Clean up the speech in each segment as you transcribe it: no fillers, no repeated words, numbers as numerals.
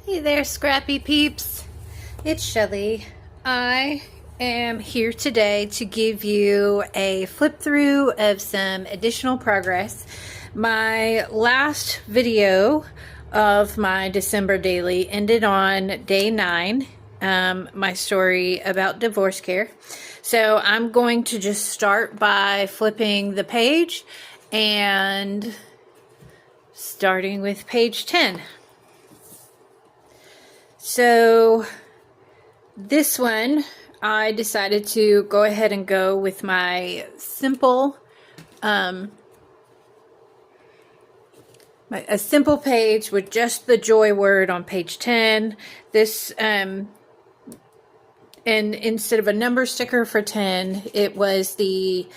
Hey there, scrappy peeps. It's Shelly. I am here today to give you a flip through of some additional progress. My last video of my December daily ended on day 9, my story about divorce care. So I'm going to just start by flipping the page and starting with page 10. So this one, I decided to go ahead and go with my simple, a simple page with just the joy word on page 10. This, and instead of a number sticker for 10, it was the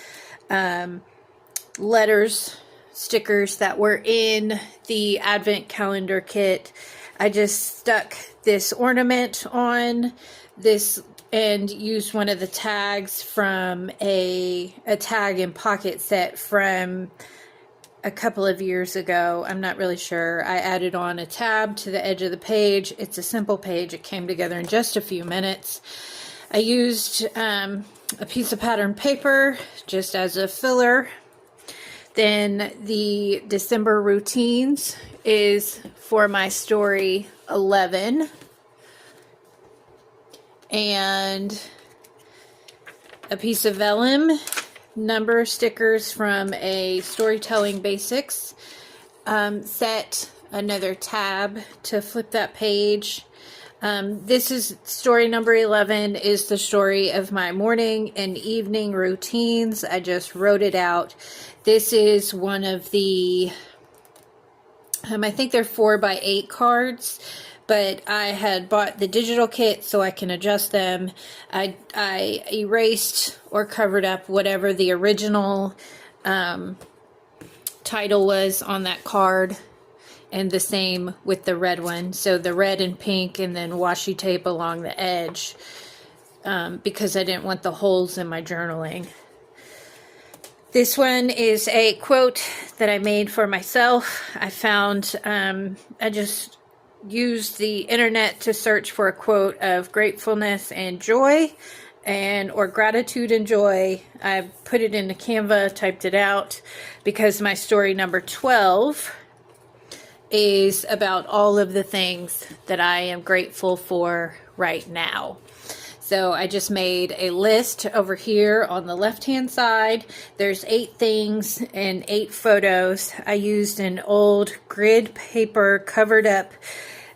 letters stickers that were in the Advent calendar kit. I just stuck this ornament on this and used one of the tags from a tag and pocket set from a couple of years ago. I'm not really sure. I added on a tab to the edge of the page. It's a simple page. It came together in just a few minutes. I used a piece of pattern paper just as a filler. Then the December routines is for my story 11. And a piece of vellum, number stickers from a Storytelling Basics set, another tab to flip that page. This is story number 11, is the story of my morning and evening routines. I just wrote it out. This is one of the, I think they're 4x8 cards, but I had bought the digital kit so I can adjust them. I erased or covered up whatever the original title was on that card, and the same with the red one. So the red and pink, and then washi tape along the edge, because I didn't want the holes in my journaling. This one is a quote that I made for myself. I found, I just used the internet to search for a quote of gratefulness and joy, or gratitude and joy. I put it into Canva, typed it out, because my story number 12 is about all of the things that I am grateful for right now. So I just made a list over here on the left-hand side. There's 8 things and 8 photos. I used an old grid paper, covered up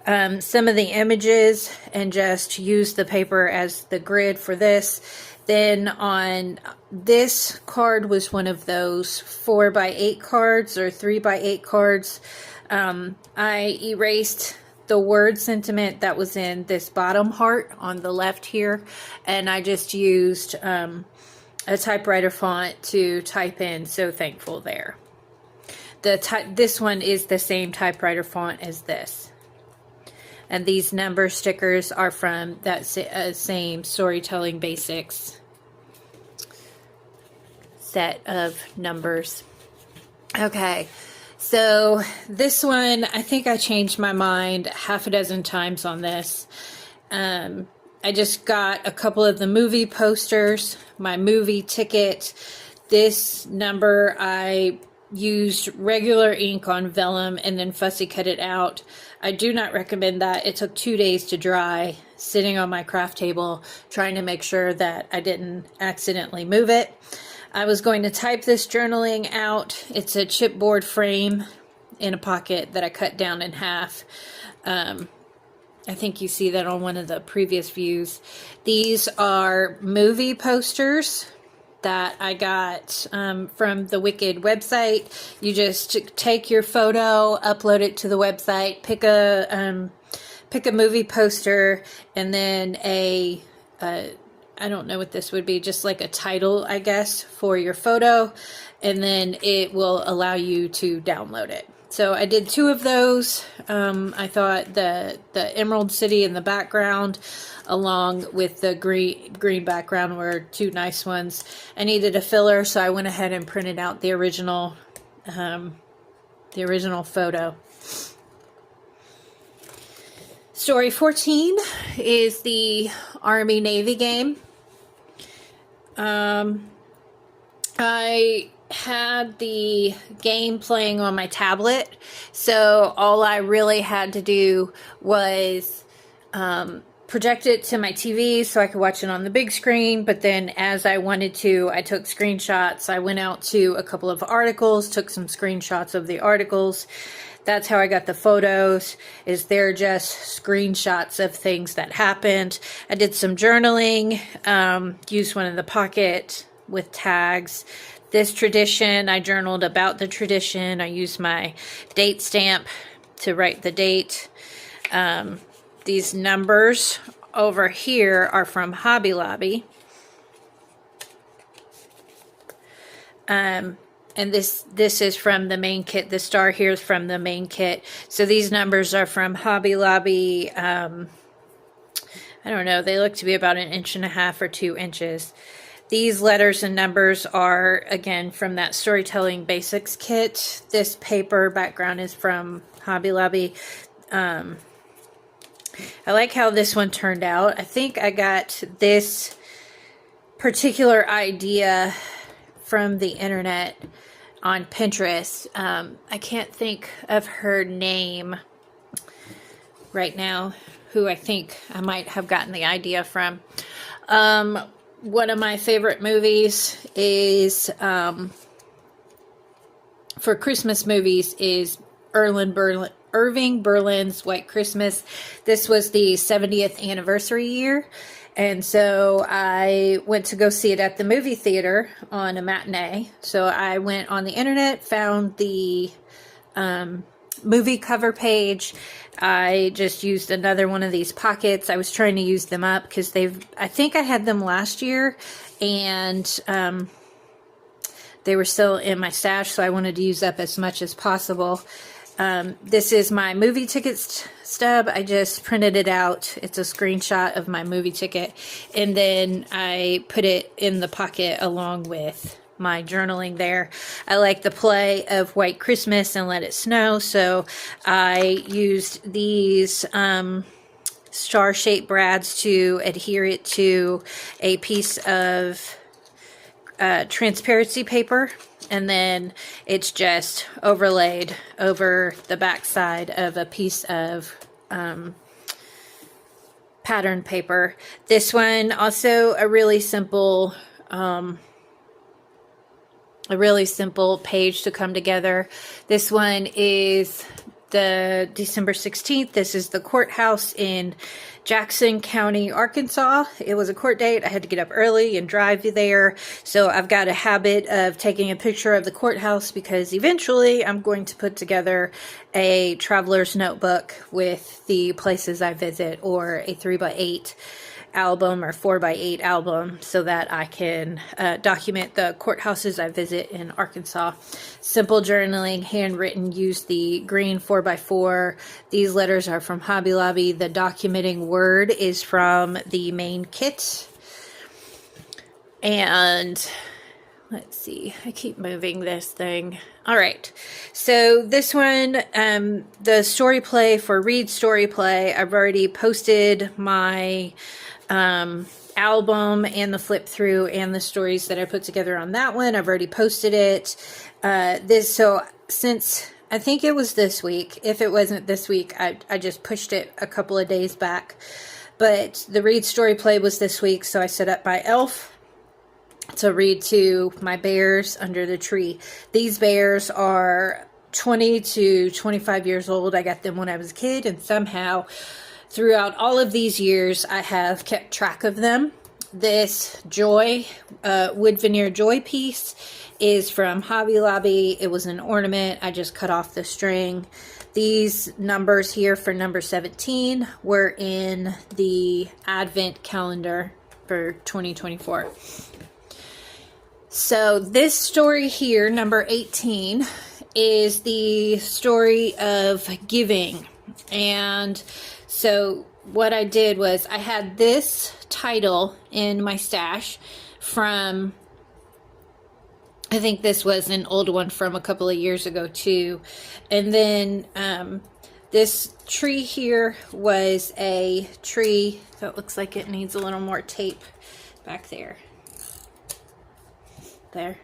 some of the images, and just used the paper as the grid for this. Then on this card was one of those 4x8 cards or 3x8 cards. I erased the word sentiment that was in this bottom heart on the left here, and I just used a typewriter font to type in "so thankful" there. This one is the same typewriter font as this, and these number stickers are from that same Storytelling Basics set of numbers. Okay. So this one, I think I changed my mind half a dozen times on this. I just got a couple of the movie posters, my movie ticket. This number, I used regular ink on vellum and then fussy cut it out. I do not recommend that. It took 2 days to dry, sitting on my craft table, trying to make sure that I didn't accidentally move it. I was going to type this journaling out. It's a chipboard frame in a pocket that I cut down in half. I think you see that on one of the previous views. These are movie posters that I got from the Wicked website. You just take your photo, upload it to the website, pick a movie poster, and then I don't know what this would be, just like a title, I guess, for your photo, and then it will allow you to download it. So I did 2 of those. I thought the Emerald City in the background, along with the green background, were 2 nice ones. I needed a filler, so I went ahead and printed out the original photo. Story 14 is the Army-Navy game. I had the game playing on my tablet, so all I really had to do was project it to my TV so I could watch it on the big screen. But then as I wanted to, I took screenshots. I went out to a couple of articles, took some screenshots of the articles. That's how I got the photos, is they're just screenshots of things that happened. I did some journaling, used one in the pocket with tags. This tradition, I journaled about the tradition. I used my date stamp to write the date. These numbers over here are from Hobby Lobby. And this is from the main kit. The star here is from the main kit. So these numbers are from Hobby Lobby. I don't know. They look to be about 1.5 inches or 2 inches. These letters and numbers are, again, from that Storytelling Basics kit. This paper background is from Hobby Lobby. I like how this one turned out. I think I got this particular idea from the internet on Pinterest. I can't think of her name right now, who I think I might have gotten the idea from. One of my favorite movies is, for Christmas movies, is Irving Berlin's White Christmas. This was the 70th anniversary year, and so I went to go see it at the movie theater on a matinee. So I went on the internet, found the movie cover page. I just used another one of these pockets. I was trying to use them up because I think I had them last year, and they were still in my stash, so I wanted to use up as much as possible. This is my movie ticket stub. I just printed it out. It's a screenshot of my movie ticket. And then I put it in the pocket along with my journaling there. I like the play of White Christmas and Let It Snow. So I used these star-shaped brads to adhere it to a piece of transparency paper, and then it's just overlaid over the back side of a piece of pattern paper. This one also a really simple page to come together. This one is the December 16th. This is the courthouse in Jackson County, Arkansas. It was a court date. I had to get up early and drive there. So I've got a habit of taking a picture of the courthouse because eventually I'm going to put together a traveler's notebook with the places I visit, or a 3x8 album or 4x8 album, so that I can document the courthouses I visit in Arkansas. Simple journaling, handwritten, use the green 4x4. These letters are from Hobby Lobby. The documenting word is from the main kit. And let's see, I keep moving this thing. All right, so this one, the story play for Read Story Play, I've already posted my album and the flip through and the stories that I put together on that one. I've already posted it. So since I think it was this week, if it wasn't this week, I just pushed it a couple of days back. But the Read Story Play was this week, so I set up my elf to read to my bears under the tree. These bears are 20 to 25 years old. I got them when I was a kid, and somehow throughout all of these years, I have kept track of them. This Joy, wood veneer Joy piece is from Hobby Lobby. It was an ornament. I just cut off the string. These numbers here for number 17 were in the Advent calendar for 2024. So this story here, number 18, is the story of giving. And so what I did was I had this title in my stash from, I think this was an old one from a couple of years ago too. And then This tree here was a tree that looks like it needs a little more tape back there. There.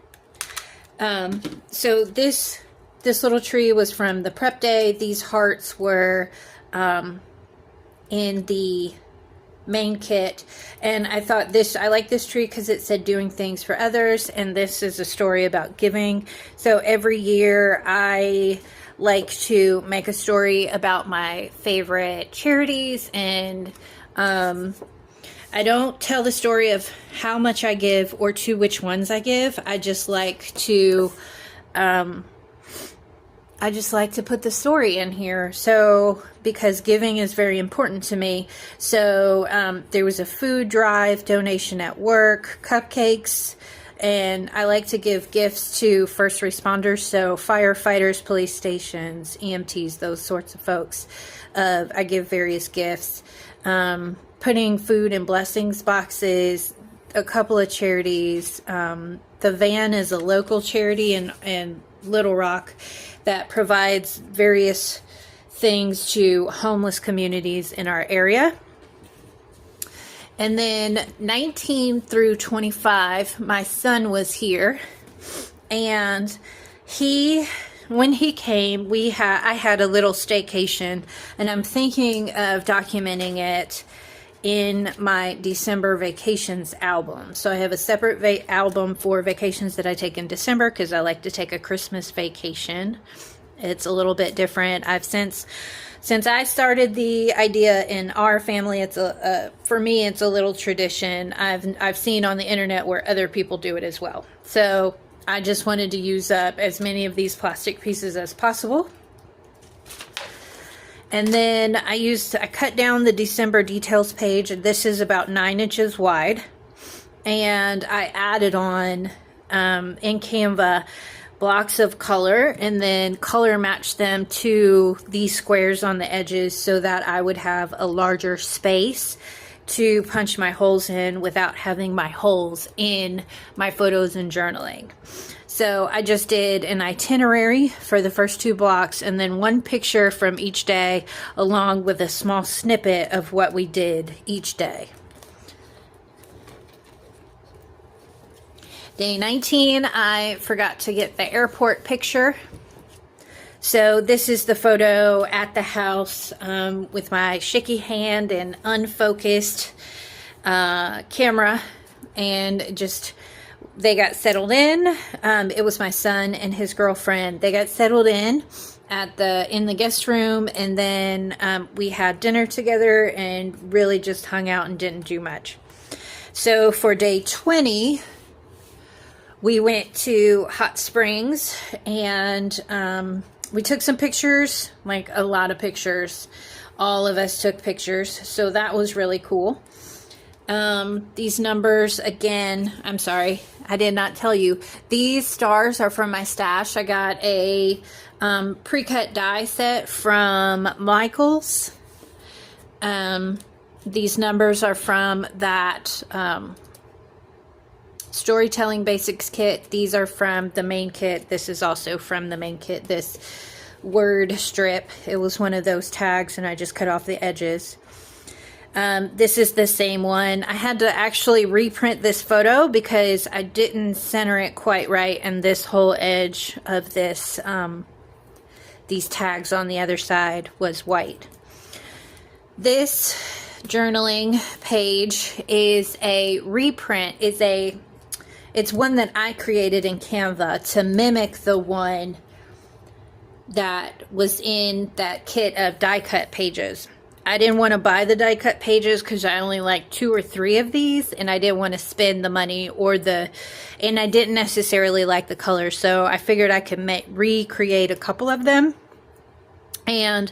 So this little tree was from the prep day. These hearts were in the main kit, and I thought I like this tree because it said doing things for others, and this is a story about giving. So every year I like to make a story about my favorite charities, and I don't tell the story of how much I give or to which ones I give. I just like to put the story in here. So, because giving is very important to me. So, there was a food drive, donation at work, cupcakes, and I like to give gifts to first responders. So, firefighters, police stations, EMTs, those sorts of folks. I give various gifts. Putting food in blessings boxes, a couple of charities. The Van is a local charity in Little Rock that provides various things to homeless communities in our area. And then 19 through 25, my son was here, and when he came, I had a little staycation, and I'm thinking of documenting it in my December vacations album. So I have a separate album for vacations that I take in December because I like to take a Christmas vacation. It's a little bit different. Since I started the idea in our family, it's for me it's a little tradition. I've seen on the internet where other people do it as well. So I just wanted to use up as many of these plastic pieces as possible. And then I cut down the December details page, and this is about 9 inches wide. And I added on, in Canva, blocks of color, and then color matched them to these squares on the edges so that I would have a larger space to punch my holes in without having my holes in my photos and journaling. So I just did an itinerary for the first 2 blocks, and then one picture from each day along with a small snippet of what we did each day. Day 19, I forgot to get the airport picture. So this is the photo at the house with my shaky hand and unfocused camera, and just they got settled in. It was my son and his girlfriend. They got settled in in the guest room, and then we had dinner together and really just hung out and didn't do much. So for day 20, we went to Hot Springs, and we took some pictures, like a lot of pictures. All of us took pictures, so that was really cool. These numbers, again, I'm sorry, I did not tell you. These stars are from my stash. I got a pre-cut die set from Michaels. These numbers are from that Storytelling Basics kit. These are from the main kit. This is also from the main kit. This word strip, it was one of those tags, and I just cut off the edges. This is the same one. I had to actually reprint this photo because I didn't center it quite right, and this whole edge of this, these tags on the other side was white. This journaling page is a reprint. It's one that I created in Canva to mimic the one that was in that kit of die cut pages. I didn't want to buy the die cut pages because I only like 2 or 3 of these, and I didn't want to spend the money and I didn't necessarily like the colors, so I figured I could recreate a couple of them. And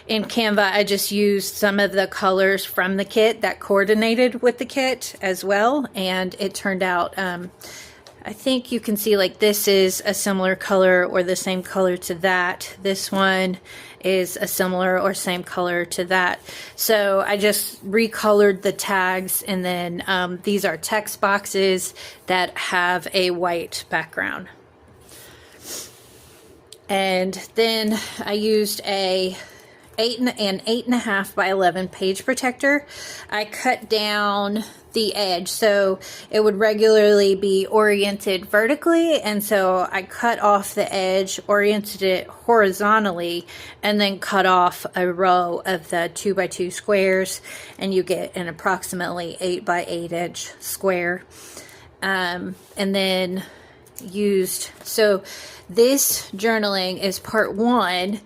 in Canva, I just used some of the colors from the kit that coordinated with the kit as well, and it turned out, I think you can see, like, this is a similar color or the same color to that. This one is a similar or same color to that. So I just recolored the tags, and then these are text boxes that have a white background. And then I used a an 8.5 by 11 page protector. I cut down the edge so it would regularly be oriented vertically, and so I cut off the edge, oriented it horizontally, and then cut off a row of the 2x2 squares, and you get an approximately 8 by 8 inch square. And then so this journaling is part 1,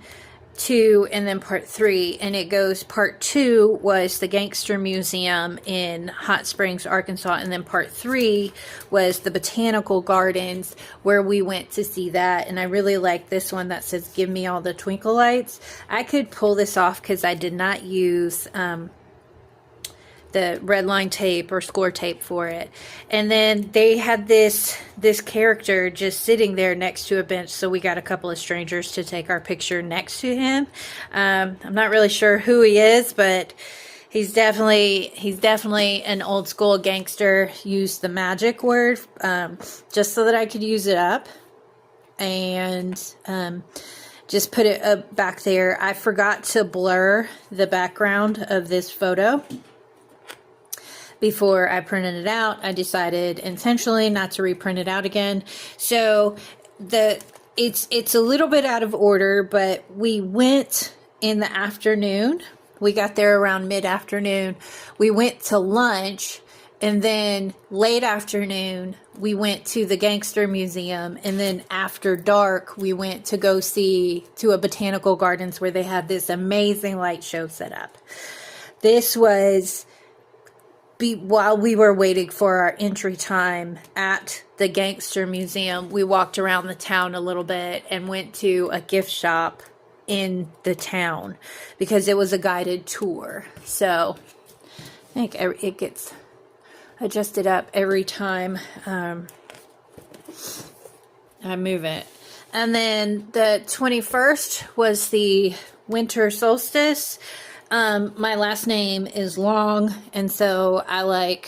2, and then part 3, and it goes, part 2 was the Gangster Museum in Hot Springs, Arkansas, and then part 3 was the Botanical Gardens, where we went to see that. And I really like this one that says, "Give me all the twinkle lights." I could pull this off because I did not use the red line tape or score tape for it. And then they had this character just sitting there next to a bench, so we got a couple of strangers to take our picture next to him. I'm not really sure who he is, but he's definitely an old school gangster. Used the magic word just so that I could use it up, and just put it back there. I forgot to blur the background of this photo before I printed it out. I decided intentionally not to reprint it out again. So it's a little bit out of order, but we went in the afternoon. We got there around mid-afternoon. We went to lunch, and then late afternoon we went to the Gangster Museum, and then after dark we went to go see to a Botanical Gardens where they had this amazing light show set up. This was while we were waiting for our entry time at the Gangster Museum. We walked around the town a little bit and went to a gift shop in the town because it was a guided tour. So I think it gets adjusted up every time I move it. And then the 21st was the winter solstice. My last name is long, and so I've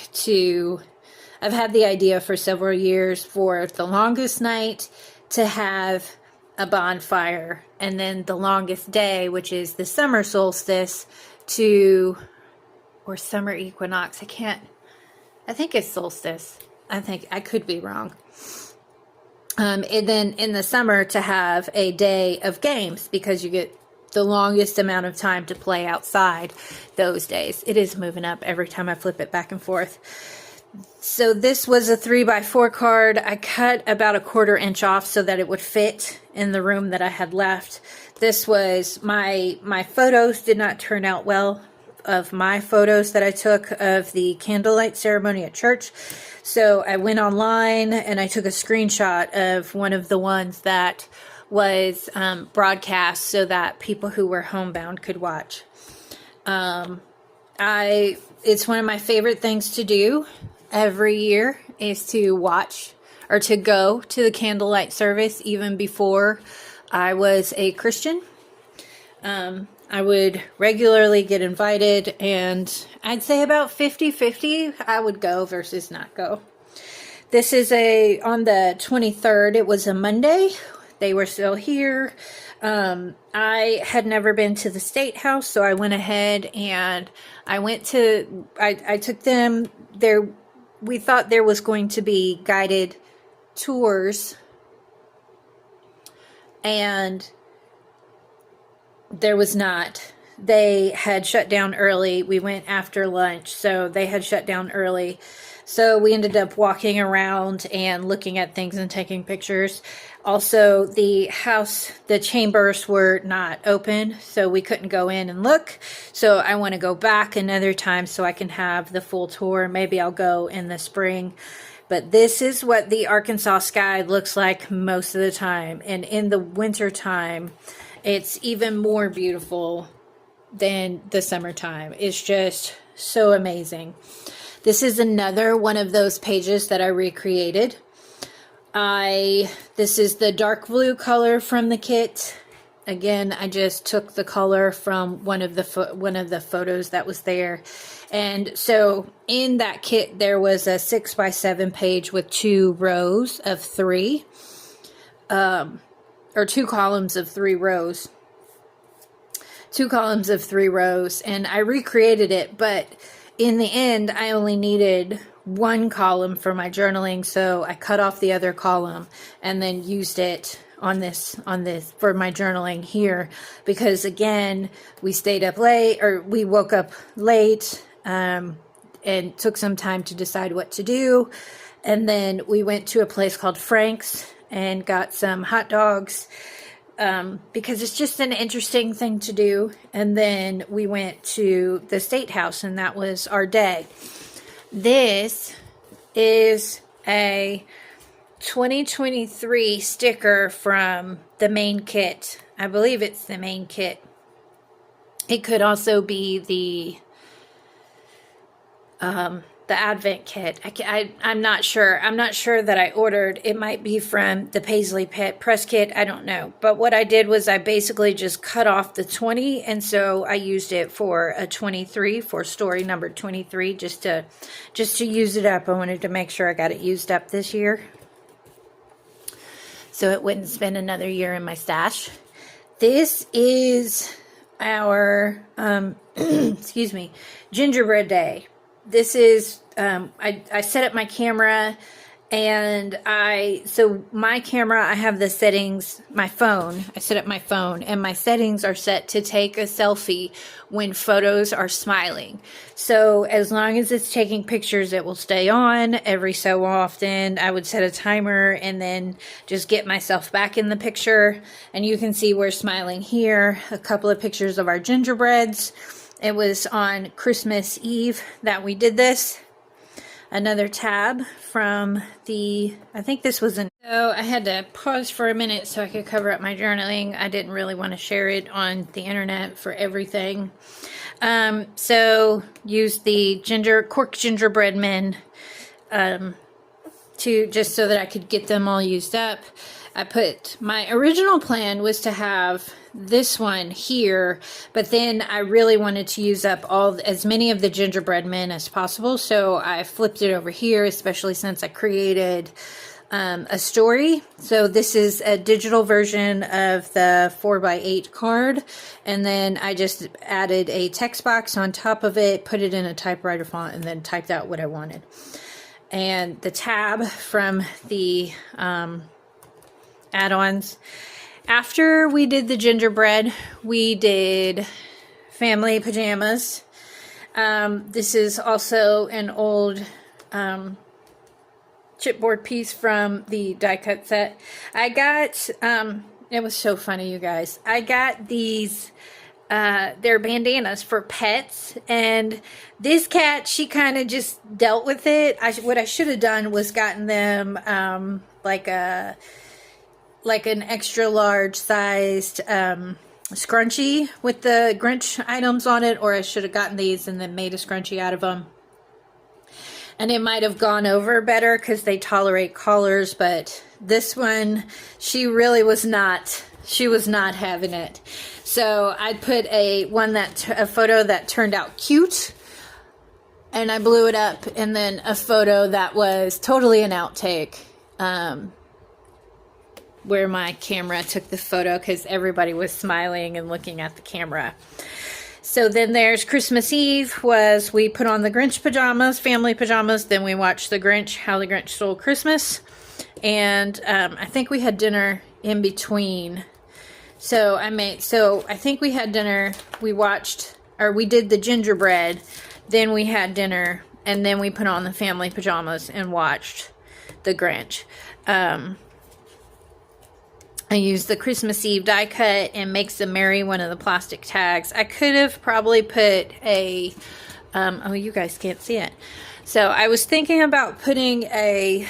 had the idea for several years for the longest night to have a bonfire, and then the longest day, which is the summer solstice, or summer equinox. I think it's solstice. I could be wrong. And then in the summer to have a day of games, because you get the longest amount of time to play outside those days. It is moving up every time I flip it back and forth. So this was a 3x4 card. I cut about 1/4 inch off so that it would fit in the room that I had left. This was my photos did not turn out well, of my photos that I took of the candlelight ceremony at church. So I went online and I took a screenshot of one of the ones that was broadcast so that people who were homebound could watch. It's one of my favorite things to do every year is to watch or to go to the candlelight service. Even before I was a Christian, I would regularly get invited, and I'd say about 50-50 I would go versus not go. This is on the 23rd. It was a Monday. They were still here. I had never been to the State House, so I went ahead and I took them there. We thought there was going to be guided tours, and there was not. They had shut down early. We went after lunch, so they had shut down early. So we ended up walking around and looking at things and taking pictures. Also, the chambers were not open, so we couldn't go in and look. So I want to go back another time so I can have the full tour. Maybe I'll go in the spring. But this is what the Arkansas sky looks like most of the time. And in the winter time, it's even more beautiful than the summertime. It's just so amazing. This is another one of those pages that I recreated. This is the dark blue color from the kit. Again, I just took the color from one of the photos that was there. And so in that kit, there was a 6x7 page with 2 rows of 3, or 2 columns of 3 rows. 2 columns of 3 rows, and I recreated it, but in the end I only needed 1 column for my journaling, so I cut off the other column and then used it on this for my journaling here, because again, we stayed up late, or we woke up late, and took some time to decide what to do, and then we went to a place called Frank's and got some hot dogs, because it's just an interesting thing to do. And then we went to the State House, and that was our day. This is a 2023 sticker from the main kit. I believe it's the main kit. It could also be the Advent kit. I'm not sure. I'm not sure that I ordered. It might be from the Paisley Pet Press Kit. I don't know. But what I did was I basically just cut off the 20, and so I used it for a 23, for story number 23, just to use it up. I wanted to make sure I got it used up this year, so it wouldn't spend another year in my stash. This is our excuse me, gingerbread day. This is I set up my camera, and so my camera, I have the settings, my phone, I set up my phone, and my settings are set to take a selfie when photos are smiling. So as long as it's taking pictures, it will stay on. Every so often I would set a timer and then just get myself back in the picture, and you can see we're smiling here. A couple of pictures of our gingerbreads. It was on Christmas Eve that we did this. Another tab from I think this was so I had to pause for a minute so I could cover up my journaling. I didn't really want to share it on the internet for everything. So used the cork gingerbread men, just so that I could get them all used up. My original plan was to have this one here, but then I really wanted to use up as many of the gingerbread men as possible, so I flipped it over here, especially since I created a story. So this is a digital version of the 4x8 card, and then I just added a text box on top of it, put it in a typewriter font, and then typed out what I wanted. And the tab from the add-ons. After we did the gingerbread, we did family pajamas. This is also an old chipboard piece from the die cut set. I got, it was so funny, you guys. I got these, they're bandanas for pets, and this cat, she kind of just dealt with it. What I should have done was gotten them like an extra large sized scrunchie with the Grinch items on it, or I should have gotten these and then made a scrunchie out of them. And it might have gone over better because they tolerate collars, but this one, she really was not, she was not having it. So I put a photo that turned out cute, and I blew it up, and then a photo that was totally an outtake, where my camera took the photo because everybody was smiling and looking at the camera. So then there's Christmas Eve, we put on the Grinch pajamas, family pajamas, then we watched The Grinch, How the Grinch Stole Christmas, and I think we had dinner in between. So I think we had dinner, we did the gingerbread, then we had dinner, and then we put on the family pajamas and watched The Grinch. I used the Christmas Eve die cut and Make Some Merry, one of the plastic tags. I could have probably put a, oh, you guys can't see it. So I was thinking about putting a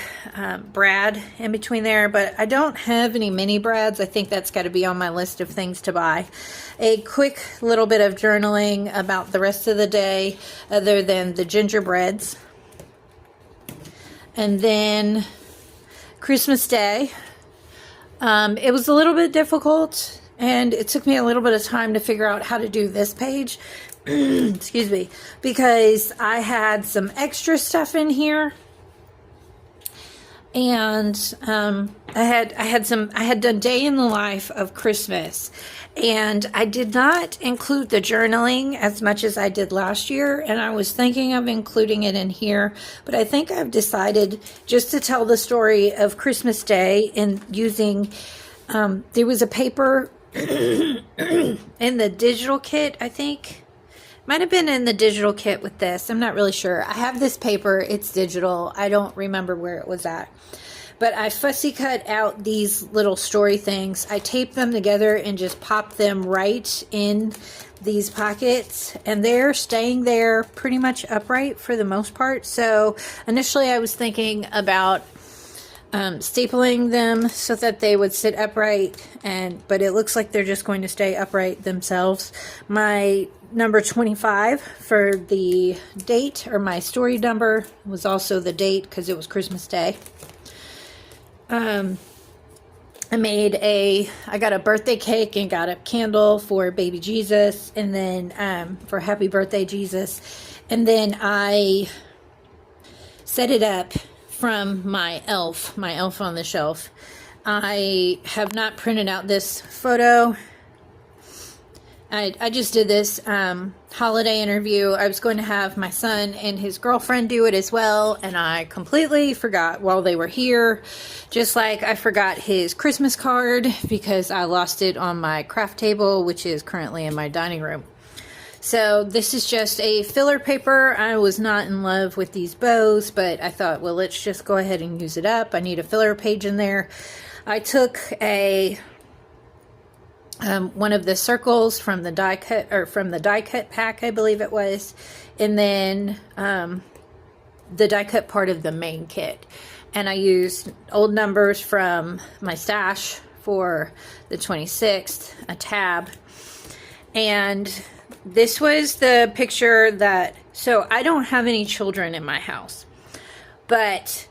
brad in between there, but I don't have any mini brads. I think that's got to be on my list of things to buy. A quick little bit of journaling about the rest of the day, other than the gingerbreads. And then Christmas Day. It was a little bit difficult, and it took me a little bit of time to figure out how to do this page. Excuse me, because I had some extra stuff in here. And I had done day in the life of Christmas, and I did not include the journaling as much as I did last year, and I was thinking of including it in here, but I think I've decided just to tell the story of Christmas Day and using there was a paper in the digital kit, I think. Might have been in the digital kit with this. I'm not really sure. I have this paper. It's digital. I don't remember where it was at. But I fussy cut out these little story things. I taped them together and just popped them right in these pockets. And they're staying there pretty much upright for the most part. So initially I was thinking about stapling them so that they would sit upright, but it looks like they're just going to stay upright themselves. My number 25 for the date, or my story number, was also the date because it was Christmas Day. I got a birthday cake and got a candle for baby Jesus, and then for happy birthday Jesus, and then I set it up from my elf on the shelf. I have not printed out this photo. I just did this holiday interview. I was going to have my son and his girlfriend do it as well, and I completely forgot while they were here. Just like I forgot his Christmas card because I lost it on my craft table, which is currently in my dining room. So this is just a filler paper. I was not in love with these bows, but I thought, well, let's just go ahead and use it up. I need a filler page in there. I took one of the circles from the die cut, or from the die cut pack, I believe it was, and then the die cut part of the main kit. And I used old numbers from my stash for the 26th, a tab, and this was the picture that, so I don't have any children in my house, but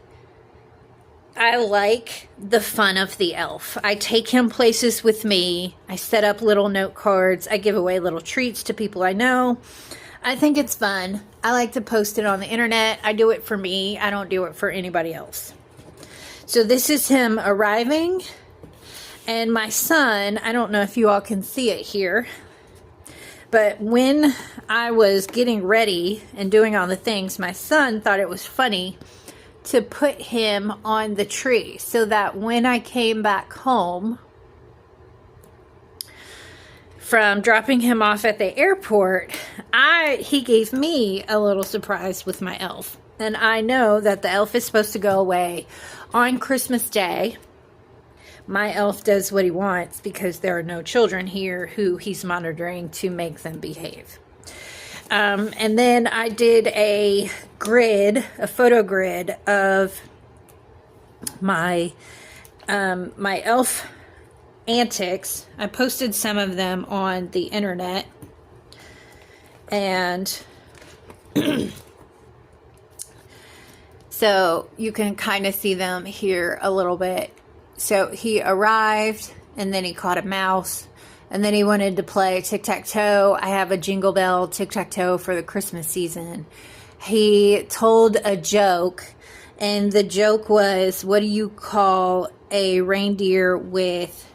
I like the fun of the elf. I take him places with me. I set up little note cards. I give away little treats to people I know. I think it's fun. I like to post it on the internet. I do it for me. I don't do it for anybody else. So this is him arriving, and my son, I don't know if you all can see it here, but when I was getting ready and doing all the things, my son thought it was funny to put him on the tree so that when I came back home from dropping him off at the airport, he gave me a little surprise with my elf. And I know that the elf is supposed to go away on Christmas Day. My elf does what he wants because there are no children here who he's monitoring to make them behave. And then I did a photo grid of my elf antics. I posted some of them on the internet, and so you can kind of see them here a little bit. So he arrived, and then he caught a mouse, and then he wanted to play tic-tac-toe. I have a Jingle Bell tic-tac-toe for the Christmas season. He told a joke, and the joke was, what do you call a reindeer with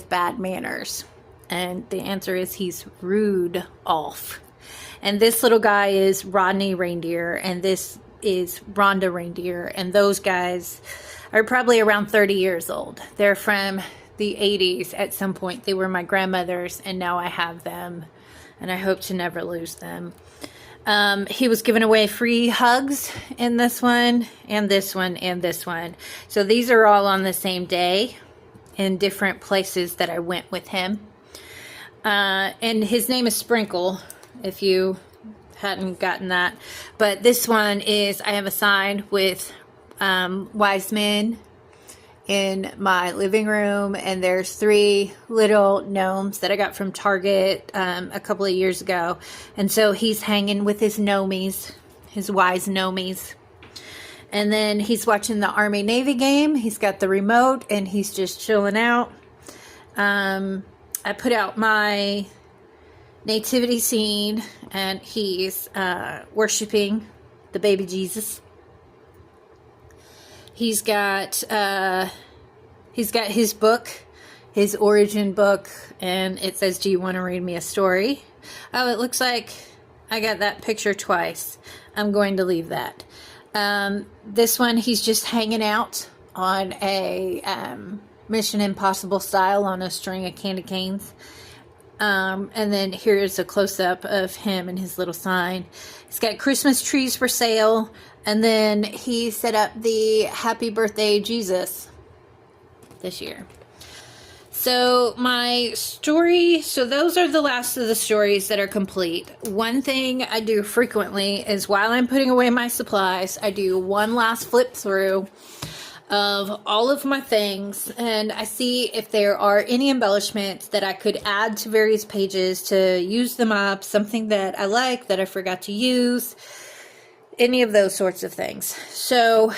bad manners? And the answer is he's Rudolph. And this little guy is Rodney Reindeer, and this is Rhonda Reindeer, and those guys are probably around 30 years old. They're from the 80s at some point. They were my grandmother's, and now I have them, and I hope to never lose them. He was giving away free hugs in this one, and this one, and this one. So these are all on the same day in different places that I went with him. And his name is Sprinkle, if you hadn't gotten that. But this one is, I have a sign with wise men in my living room, and there's 3 little gnomes that I got from Target a couple of years ago, and so he's hanging with his gnomies, his wise gnomies. And then he's watching the Army Navy game. He's got the remote and he's just chilling out. I put out my nativity scene, and he's worshiping the baby Jesus. He's got his book, his origin book, and it says, "Do you want to read me a story?" Oh, it looks like I got that picture twice. I'm going to leave that. This one, he's just hanging out on a Mission Impossible style on a string of candy canes. And then here's a close-up of him and his little sign. He's got Christmas trees for sale. And then he set up the Happy Birthday Jesus this year. So my story, so those are the last of the stories that are complete. One thing I do frequently is while I'm putting away my supplies, I do one last flip through of all of my things, and I see if there are any embellishments that I could add to various pages to use them up, something that I like that I forgot to use, any of those sorts of things. So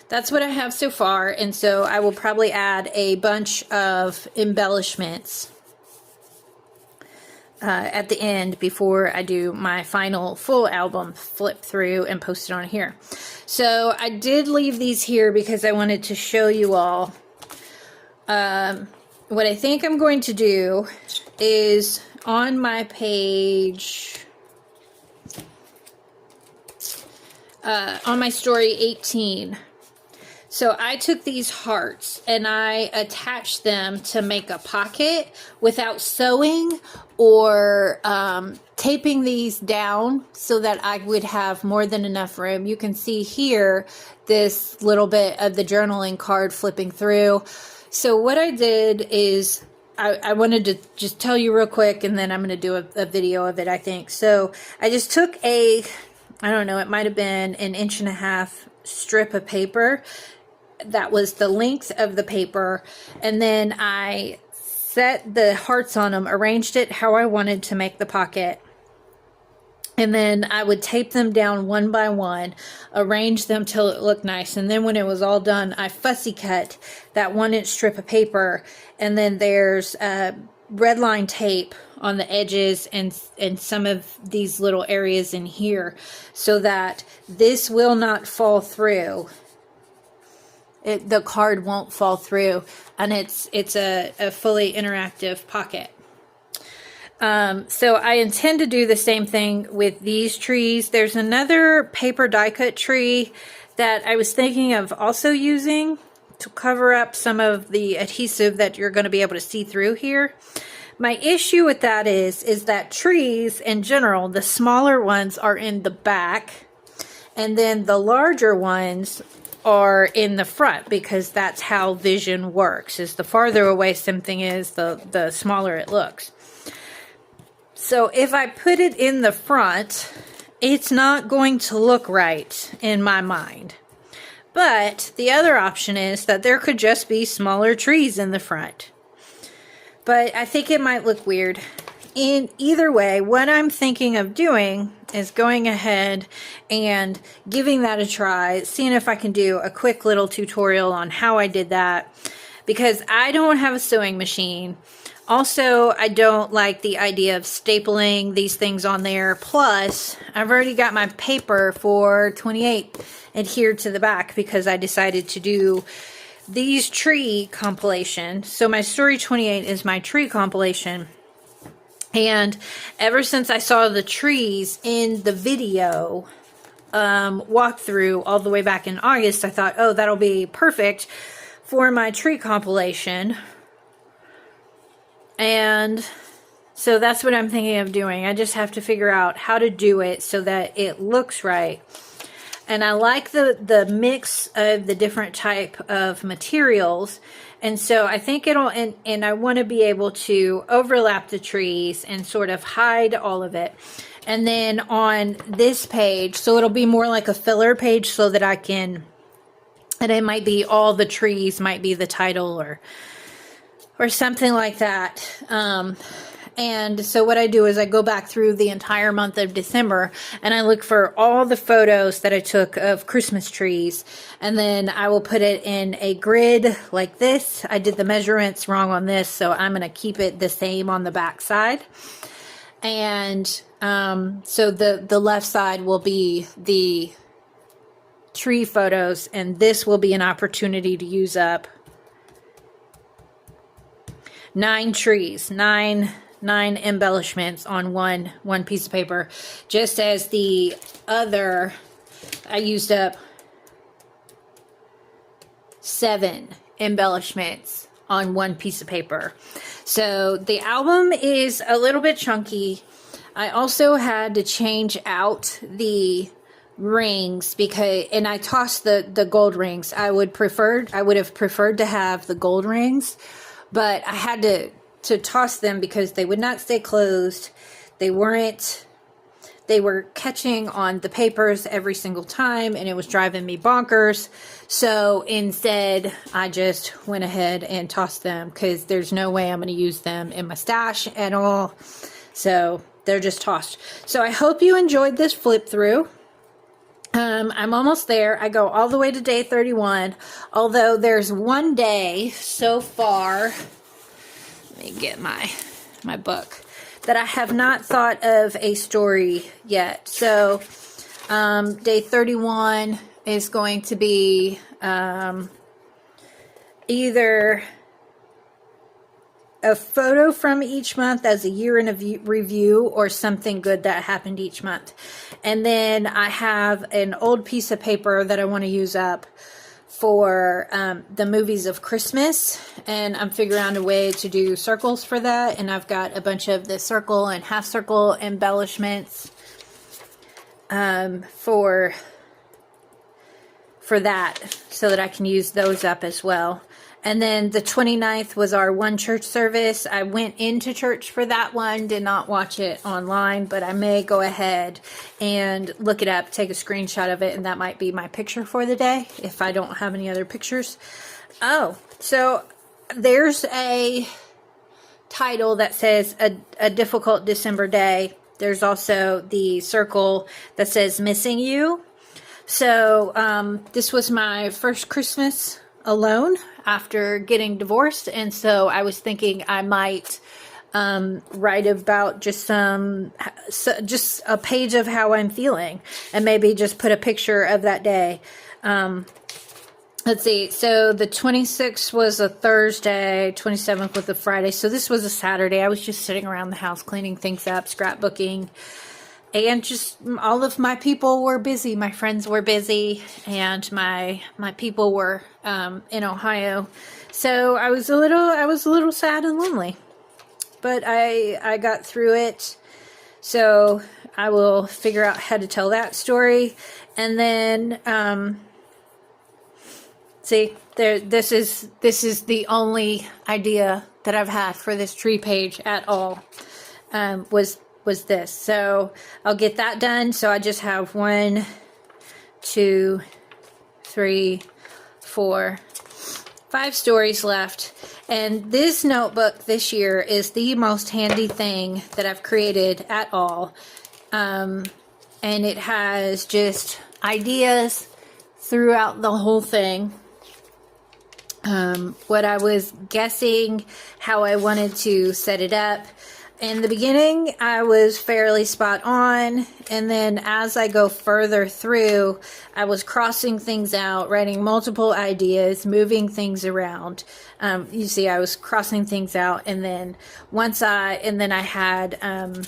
that's what I have so far, and so I will probably add a bunch of embellishments at the end before I do my final full album flip through and post it on here. So I did leave these here because I wanted to show you all. What I think I'm going to do is on my page, on my story 18. So I took these hearts and I attached them to make a pocket without sewing or taping these down so that I would have more than enough room. You can see here this little bit of the journaling card flipping through. So what I did is I wanted to just tell you real quick, and then I'm going to do a video of it, I think. So I just took I don't know, it might have been an 1.5 inch strip of paper. That was the length of the paper, and then I set the hearts on them, arranged it how I wanted to make the pocket, and then I would tape them down one by one, arrange them till it looked nice, and then when it was all done, I fussy cut that 1 inch strip of paper, and then there's red line tape on the edges and some of these little areas in here so that this will not fall through. The card won't fall through, and it's a fully interactive pocket. So I intend to do the same thing with these trees. There's another paper die cut tree that I was thinking of also using to cover up some of the adhesive that you're going to be able to see through here. My issue with that is that trees in general, the smaller ones are in the back, and then the larger ones are in the front, because that's how vision works, is the farther away something is, the smaller it looks. So if I put it in the front, it's not going to look right in my mind. But the other option is that there could just be smaller trees in the front. But I think it might look weird. In either way, what I'm thinking of doing is going ahead and giving that a try, seeing if I can do a quick little tutorial on how I did that, because I don't have a sewing machine. Also, I don't like the idea of stapling these things on there. Plus, I've already got my paper for 28 adhered to the back because I decided to do these tree compilation. So my story 28 is my tree compilation. And ever since I saw the trees in the video walkthrough all the way back in August, I thought, oh, that'll be perfect for my tree compilation. And so that's what I'm thinking of doing. I just have to figure out how to do it so that it looks right. And I like the mix of the different type of materials. And so I think it'll, and I want to be able to overlap the trees and sort of hide all of it. And then on this page, so it'll be more like a filler page so that I can, and it might be all the trees, might be the title or something like that. And so what I do is I go back through the entire month of December and I look for all the photos that I took of Christmas trees, and then I will put it in a grid like this. I did the measurements wrong on this, so I'm going to keep it the same on the back side. And so the left side will be the tree photos, and this will be an opportunity to use up 9 trees, nine embellishments on one piece of paper, just as the other, I used up 7 embellishments on one piece of paper. So the album is a little bit chunky. I also had to change out the rings because, and I tossed the gold rings. I would have preferred to have the gold rings, but I had to toss them because they would not stay closed. They were catching on the papers every single time, and it was driving me bonkers. So instead, I just went ahead and tossed them because there's no way I'm going to use them in my stash at all. So they're just tossed. So I hope you enjoyed this flip through. I'm almost there. I go all the way to day 31, although there's one day so far. Let me get my book. That I have not thought of a story yet. So day 31 is going to be either a photo from each month as a year in a review, or something good that happened each month. And then I have an old piece of paper that I want to use up for the movies of Christmas, and I'm figuring out a way to do circles for that, and I've got a bunch of the circle and half circle embellishments for that, so that I can use those up as well. And then the 29th was our one church service. I went into church for that one, did not watch it online, but I may go ahead and look it up, take a screenshot of it, and that might be my picture for the day if I don't have any other pictures. Oh, so there's a title that says a difficult December day. There's also the circle that says missing you. So this was my first Christmas alone after getting divorced, and so I was thinking I might write about just a page of how I'm feeling, and maybe just put a picture of that day. Let's see, so the 26th was a Thursday, 27th was a Friday, so this was a Saturday. I was just sitting around the house cleaning things up, scrapbooking, and just all of my people were busy. My friends were busy, and my people were in Ohio. So I was a little sad and lonely, but I got through it. So I will figure out how to tell that story, and then see there. This is the only idea that I've had for this tree page at all. Was this. So I'll get that done. So I just have 1, 2, 3, 4, 5 stories left. And this notebook this year is the most handy thing that I've created at all. And it has just ideas throughout the whole thing. What I was guessing, how I wanted to set it up. In the beginning, I was fairly spot on, and then as I go further through, I was crossing things out, writing multiple ideas, moving things around. You see, I was crossing things out, and then I had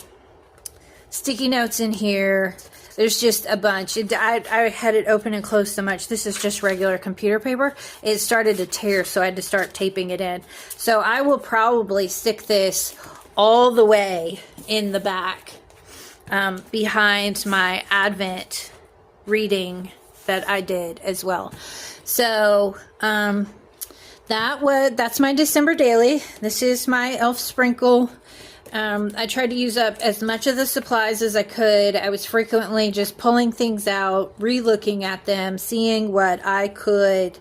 sticky notes in here. There's just a bunch. I had it open and closed so much. This is just regular computer paper. It started to tear, so I had to start taping it in. So I will probably stick this all the way in the back behind my Advent reading that I did as well. So that's my December daily. This is my elf sprinkle. I tried to use up as much of the supplies as I could. I was frequently just pulling things out, re-looking at them, seeing what I could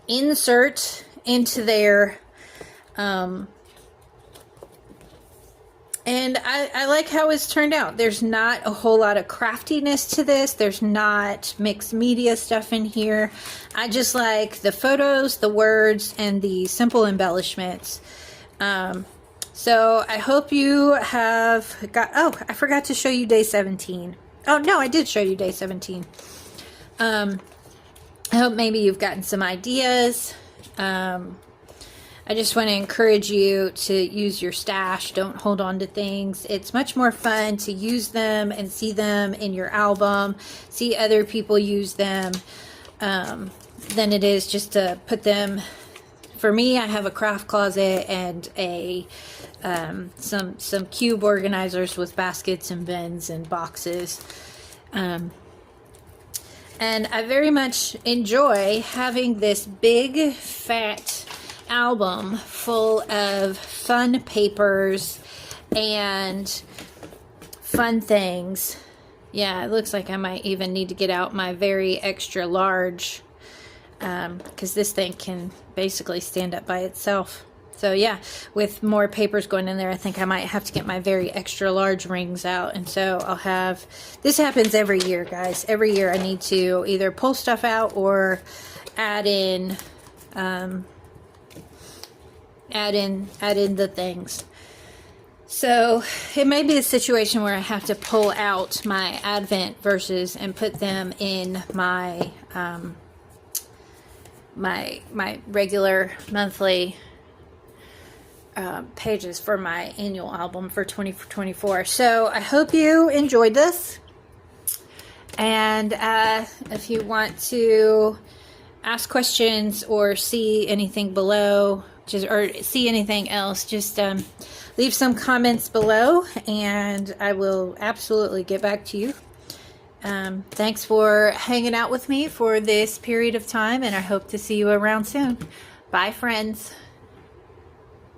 insert into there. And I like how it's turned out. There's not a whole lot of craftiness to this. There's not mixed media stuff in here. I just like the photos, the words, and the simple embellishments. So I hope you have got, oh, I forgot to show you day 17. Oh, no, I did show you day 17. I hope maybe you've gotten some ideas. I just want to encourage you to use your stash. Don't hold on to things. It's much more fun to use them and see them in your album, see other people use them, than it is just to put them. For me, I have a craft closet and a some cube organizers with baskets and bins and boxes. And I very much enjoy having this big, fat album full of fun papers and fun things. Yeah, it looks like I might even need to get out my very extra large, because this thing can basically stand up by itself. So yeah, with more papers going in there, I think I might have to get my very extra large rings out. And so I'll have, this happens every year, guys. Every year I need to either pull stuff out or add in the things. So it may be a situation where I have to pull out my Advent verses and put them in my my regular monthly pages for my annual album for 2024. So I hope you enjoyed this, and if you want to ask questions or see anything below, or see anything else, just leave some comments below and I will absolutely get back to you. Thanks for hanging out with me for this period of time, and I hope to see you around soon. Bye, friends.